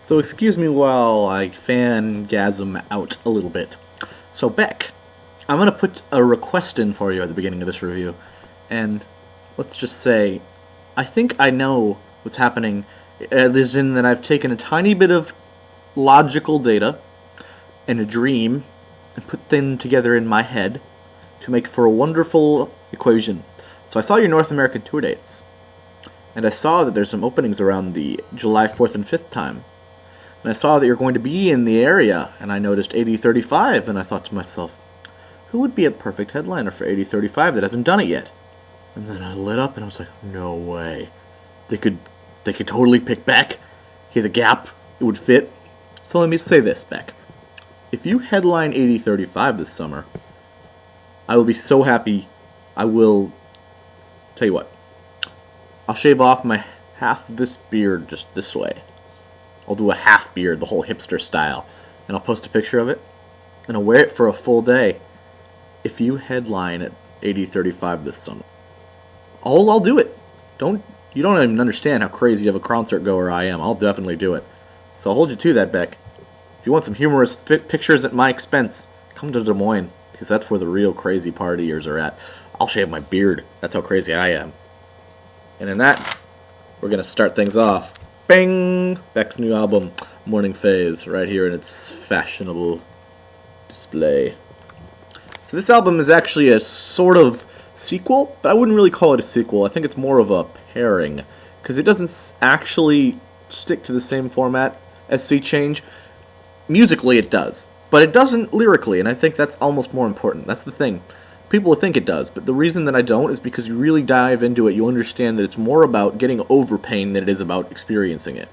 So excuse me while I fangasm out a little bit. So Beck, I'm going to put a request in for you at the beginning of this review. And let's just say, I think I know what's happening. As in that I've taken a tiny bit of logical data and a dream and put them together in my head to make for a wonderful equation. So I saw your North American tour dates. And I saw that there's some openings around the July 4th and 5th time. And I saw that you're going to be in the area, and I noticed 8035, and I thought to myself, who would be a perfect headliner for 8035 that hasn't done it yet? And then I lit up, and I was like, no way. They could totally pick Beck. He has a gap. It would fit. So let me say this, Beck. If you headline 8035 this summer, I will be so happy. I will, tell you what, I'll shave off my half of this beard just this way. I'll do a half beard, the whole hipster style, and I'll post a picture of it, and I'll wear it for a full day. If you headline at 8035 this summer, I'll do it. You don't even understand how crazy of a concert goer I am. I'll definitely do it. So I'll hold you to that, Beck. If you want some humorous pictures at my expense, come to Des Moines, because that's where the real crazy partiers are at. I'll shave my beard. That's how crazy I am. And in that, we're going to start things off. Bang! Beck's new album, Morning Phase, right here in its fashionable display. So this album is actually a sort of sequel, but I wouldn't really call it a sequel. I think it's more of a pairing, because it doesn't actually stick to the same format as Sea Change. Musically it does, but it doesn't lyrically, and I think that's almost more important. That's the thing. People would think it does, but the reason that I don't is because you really dive into it, you understand that it's more about getting over pain than it is about experiencing it.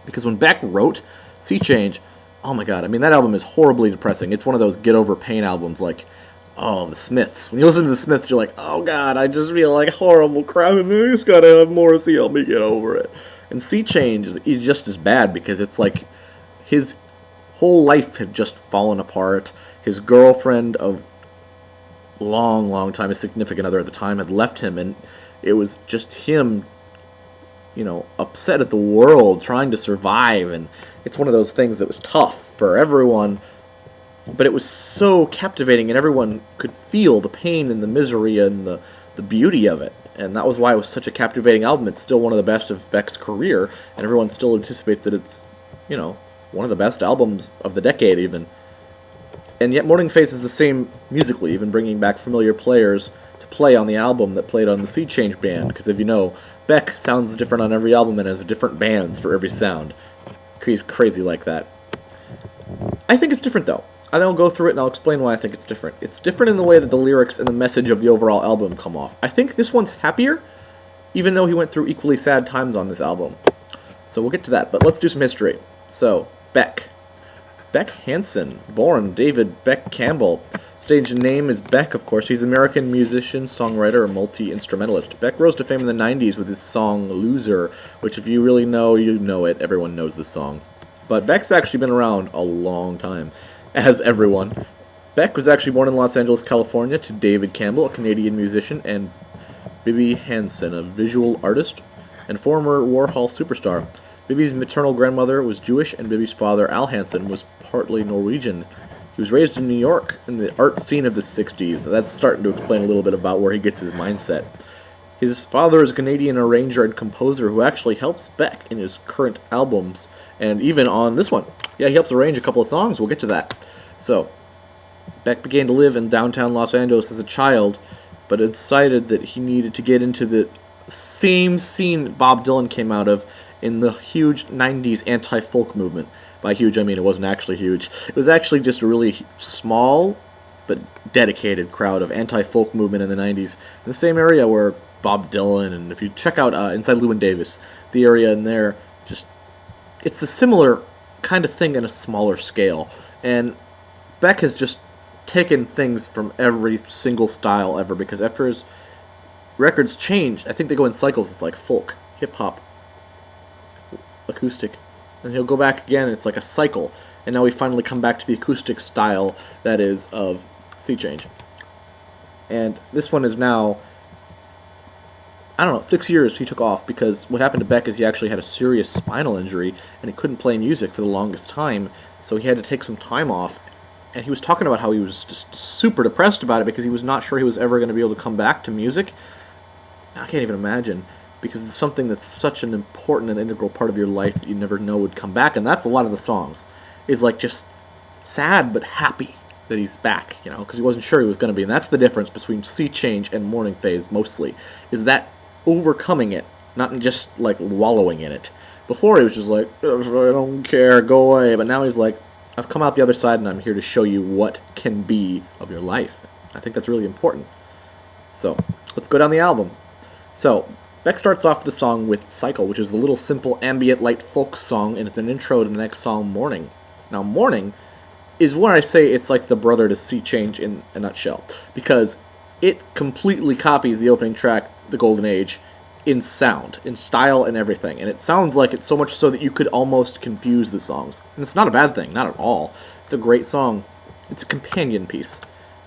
Because when Beck wrote Sea Change, oh my god, I mean, that album is horribly depressing. It's one of those get over pain albums like, oh, the Smiths. When you listen to the Smiths, you're like, oh god, I just feel like horrible crap, and I just gotta have Morrissey help me get over it. And Sea Change is just as bad, because it's like his whole life had just fallen apart. His girlfriend of long time, his significant other at the time, had left him, and it was just him, upset at the world, trying to survive, and it's one of those things that was tough for everyone, but it was so captivating, and everyone could feel the pain and the misery and the beauty of it, and that was why it was such a captivating album. It's still one of the best of Beck's career, and everyone still anticipates that it's, one of the best albums of the decade, even. And yet Morning Phase is the same musically, even bringing back familiar players to play on the album that played on the Sea Change band, because if you know, Beck sounds different on every album and has different bands for every sound. He's crazy like that. I think it's different, though. I think I'll go through it and I'll explain why I think it's different. It's different in the way that the lyrics and the message of the overall album come off. I think this one's happier, even though he went through equally sad times on this album. So we'll get to that, but let's do some history. So, Beck. Beck Hansen, born David Beck Campbell. Stage name is Beck, of course. He's an American musician, songwriter, and multi-instrumentalist. Beck rose to fame in the 90s with his song Loser, which if you really know, you know it. Everyone knows this song. But Beck's actually been around a long time, as everyone. Beck was actually born in Los Angeles, California, to David Campbell, a Canadian musician, and Bibi Hansen, a visual artist and former Warhol superstar. Bibi's maternal grandmother was Jewish, and Bibi's father, Al Hansen, was partly Norwegian. He was raised in New York in the art scene of the 60s. That's starting to explain a little bit about where he gets his mindset. His father is a Canadian arranger and composer who actually helps Beck in his current albums, and even on this one. Yeah, he helps arrange a couple of songs. We'll get to that. So, Beck began to live in downtown Los Angeles as a child, but decided that he needed to get into the same scene Bob Dylan came out of in the huge 90s anti-folk movement. By huge, I mean it wasn't actually huge. It was actually just a really small but dedicated crowd of anti-folk movement in the 90s. In the same area where Bob Dylan, and if you check out Inside Llewyn Davis, the area in there, it's a similar kind of thing in a smaller scale. And Beck has just taken things from every single style ever, because after his records change, I think they go in cycles. It's like folk, hip-hop, acoustic, and he'll go back again, and it's like a cycle, and now we finally come back to the acoustic style that is of Sea Change. And this one is now I don't know, 6 years he took off because what happened to Beck is he actually had a serious spinal injury and he couldn't play music for the longest time, so he had to take some time off. And he was talking about how he was just super depressed about it because he was not sure he was ever going to be able to come back to music. I can't even imagine, because it's something that's such an important and integral part of your life that you never know would come back, and that's a lot of the songs, is like just sad but happy that he's back, because he wasn't sure he was going to be, and that's the difference between Sea Change and Morning Phase mostly, is that overcoming it, not just like wallowing in it. Before he was just like, I don't care, go away, but now he's like, I've come out the other side and I'm here to show you what can be of your life. I think that's really important. So, let's go down the album. So, Beck starts off the song with Cycle, which is a little simple ambient light folk song, and it's an intro to the next song, Morning. Now, Morning is when I say it's like the brother to Sea Change in a nutshell, because it completely copies the opening track, The Golden Age, in sound, in style, and everything. And it sounds like it so much so that you could almost confuse the songs. And it's not a bad thing, not at all. It's a great song. It's a companion piece.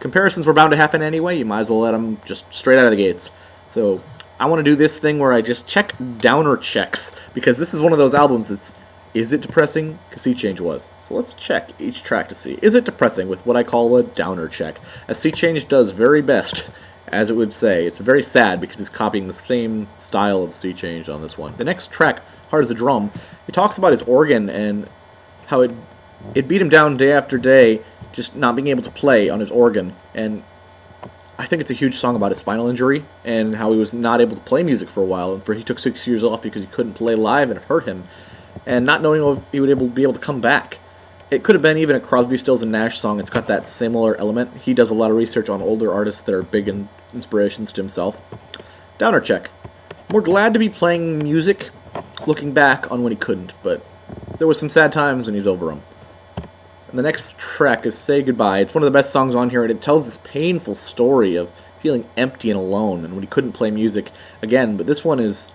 Comparisons were bound to happen anyway, you might as well let them just straight out of the gates. So, I want to do this thing where I just check downer checks, because this is one of those albums that's, is it depressing? Because Sea Change was. So let's check each track to see, is it depressing, with what I call a downer check, as Sea Change does very best, as it would say. It's very sad because he's copying the same style of Sea Change on this one. The next track, Hard as a Drum, he talks about his organ and how it beat him down day after day, just not being able to play on his organ, and I think it's a huge song about his spinal injury and how he was not able to play music for a while, and he took 6 years off because he couldn't play live and it hurt him, and not knowing if he would be able to come back. It could have been even a Crosby, Stills, and Nash song. It's got that similar element. He does a lot of research on older artists that are big inspirations to himself. Downer check. We're glad to be playing music, looking back on when he couldn't, but there was some sad times and he's over them. And the next track is Say Goodbye. It's one of the best songs on here, and it tells this painful story of feeling empty and alone, and when he couldn't play music again. But this one's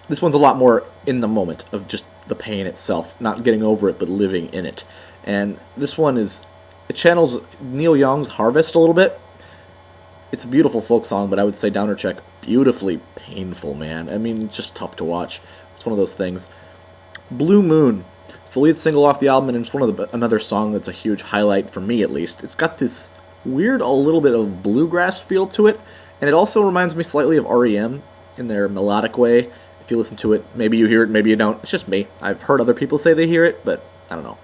a lot more in the moment of just the pain itself, not getting over it, but living in it. And this one it channels Neil Young's Harvest a little bit. It's a beautiful folk song, but I would say Downer check, beautifully painful, man. I mean, it's just tough to watch. It's one of those things. Blue Moon. It's the lead single off the album, and it's another song that's a huge highlight for me, at least. It's got this weird, a little bit of bluegrass feel to it, and it also reminds me slightly of R.E.M. in their melodic way. If you listen to it, maybe you hear it, maybe you don't. It's just me. I've heard other people say they hear it, but I don't know.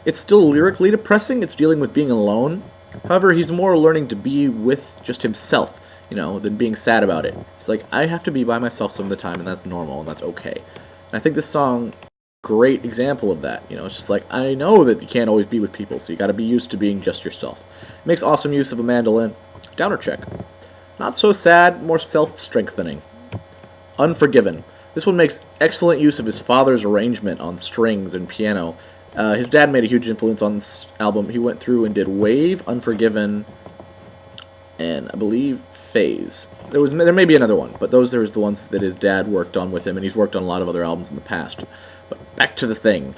It's still lyrically depressing. It's dealing with being alone. However, he's more learning to be with just himself, than being sad about it. He's like, I have to be by myself some of the time, and that's normal, and that's okay. And I think this song, great example of that. It's just like, I know that you can't always be with people, so you got to be used to being just yourself. It makes awesome use of a mandolin. Downer check. Not so sad, more self-strengthening. Unforgiven. This one makes excellent use of his father's arrangement on strings and piano. His dad made a huge influence on this album. He went through and did Wave, Unforgiven, and I believe Phase. There may be another one, but there's the ones that his dad worked on with him, and he's worked on a lot of other albums in the past. But back to the thing.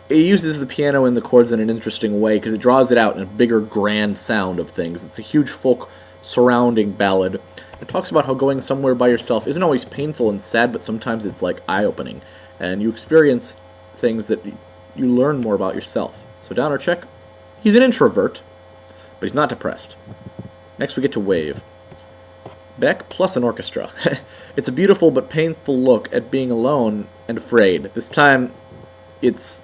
He uses the piano and the chords in an interesting way because it draws it out in a bigger, grand sound of things. It's a huge folk surrounding ballad. It talks about how going somewhere by yourself isn't always painful and sad, but sometimes it's like eye-opening, and you experience things that you learn more about yourself. So Downer check. He's an introvert, but he's not depressed. Next we get to Wave. Beck plus an orchestra. It's a beautiful but painful look at being alone and afraid. This time, it's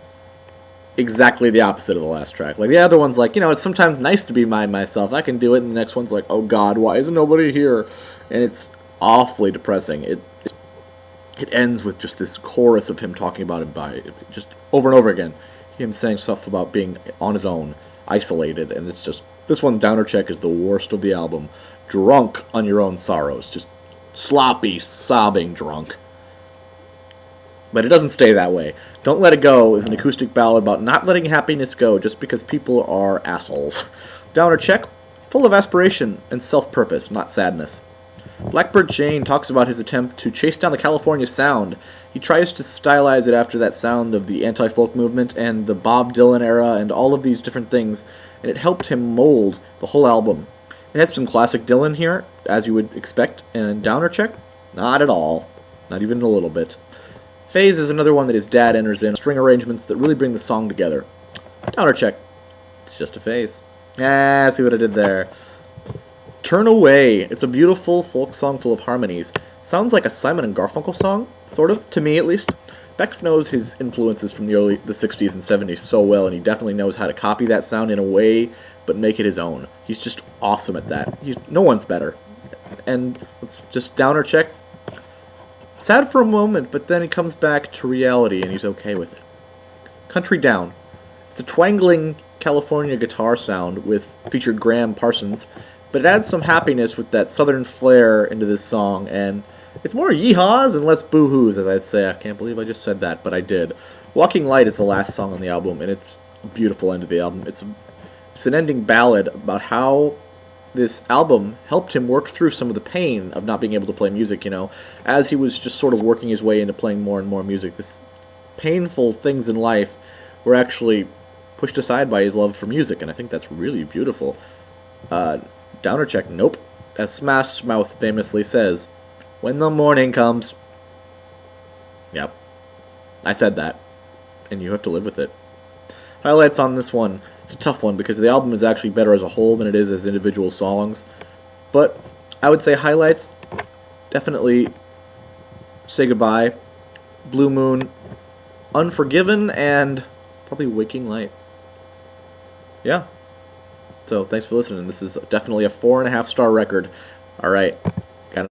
exactly the opposite of the last track. Like, the other one's like, it's sometimes nice to be by myself. I can do it. And the next one's like, oh God, why isn't nobody here? And it's awfully depressing. It ends with just this chorus of him talking about it just over and over again. Him saying stuff about being on his own, isolated, and it's just, this one, Downer check, is the worst of the album. Drunk on your own sorrows. Just sloppy, sobbing drunk. But it doesn't stay that way. Don't Let It Go is an acoustic ballad about not letting happiness go just because people are assholes. Downer check, full of aspiration and self-purpose, not sadness. Blackbird Jane talks about his attempt to chase down the California sound. He tries to stylize it after that sound of the anti-folk movement and the Bob Dylan era and all of these different things, and it helped him mold the whole album. It has some classic Dylan here, as you would expect, and Downer Check, not at all. Not even a little bit. Phase is another one that his dad enters in, string arrangements that really bring the song together. Downer Check, it's just a phase. See what I did there. Turn Away. It's a beautiful folk song full of harmonies. Sounds like a Simon and Garfunkel song, sort of, to me at least. Beck knows his influences from the 60s and 70s so well, and he definitely knows how to copy that sound in a way, but make it his own. He's just awesome at that. No one's better. And let's just Downer Check. Sad for a moment, but then he comes back to reality, and he's okay with it. Country Down. It's a twangling California guitar sound with featured Graham Parsons, but it adds some happiness with that southern flair into this song, and it's more yeehaws and less boo-hoos, as I'd say. I can't believe I just said that, but I did. Walking Light is the last song on the album, and it's a beautiful end of the album. It's an ending ballad about how this album helped him work through some of the pain of not being able to play music, as he was just sort of working his way into playing more and more music. This painful things in life were actually pushed aside by his love for music, and I think that's really beautiful. Downer Check, nope. As Smash Mouth famously says, when the morning comes. Yep. I said that. And you have to live with it. Highlights on this one. It's a tough one because the album is actually better as a whole than it is as individual songs. But I would say highlights, definitely Say Goodbye, Blue Moon, Unforgiven, and probably Waking Light. Yeah. So thanks for listening. This is definitely a 4.5-star record. All right.